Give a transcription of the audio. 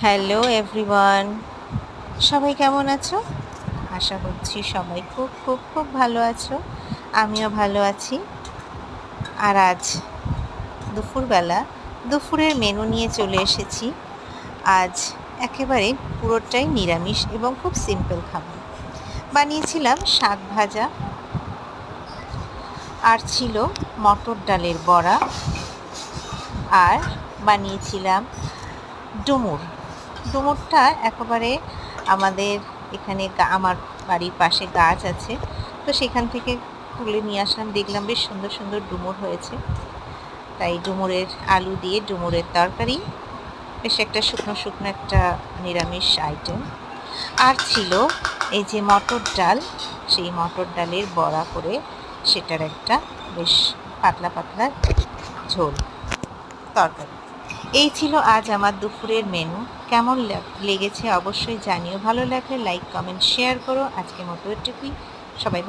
Hello everyone, সবাই কেমন আছো? আশা করছি সবাই খুব খুব খুব ভালো আছো। আমিও ভালো আছি। আর আজ দুপুরের মেনু নিয়ে চলে এসেছি। আজ একেবারে পুরোটাই নিরামিষ এবং খুব সিম্পল খাবার। বানিয়েছিলাম শাক ভাজা, আর ছিল মটর ডালের বড়া, আর বানিয়েছিলাম ডুমুরটা একেবারে আমাদের এখানে আমার বাড়ির পাশে গাছ আছে, তো সেখান থেকে তুলে নিয়ে আসলাম। দেখলাম বেশ সুন্দর সুন্দর ডুমুর হয়েছে, তাই ডুমুরের আলু দিয়ে ডুমুরের তরকারি, বেশ একটা শুকনো শুকনো একটা নিরামিষ আইটেম। আর ছিল এই যে মটর ডাল, সেই মটর ডালের বড়া করে সেটার একটা বেশ পাতলা পাতলা ঝোল তরকারি। এই ছিল আজ আমার দুপুরের মেনু। কেমন লেগেছে অবশ্যই জানিও। ভালো লাগলে লাইক, কমেন্ট, শেয়ার করো। আজকের মতো এটুকুই। সবাই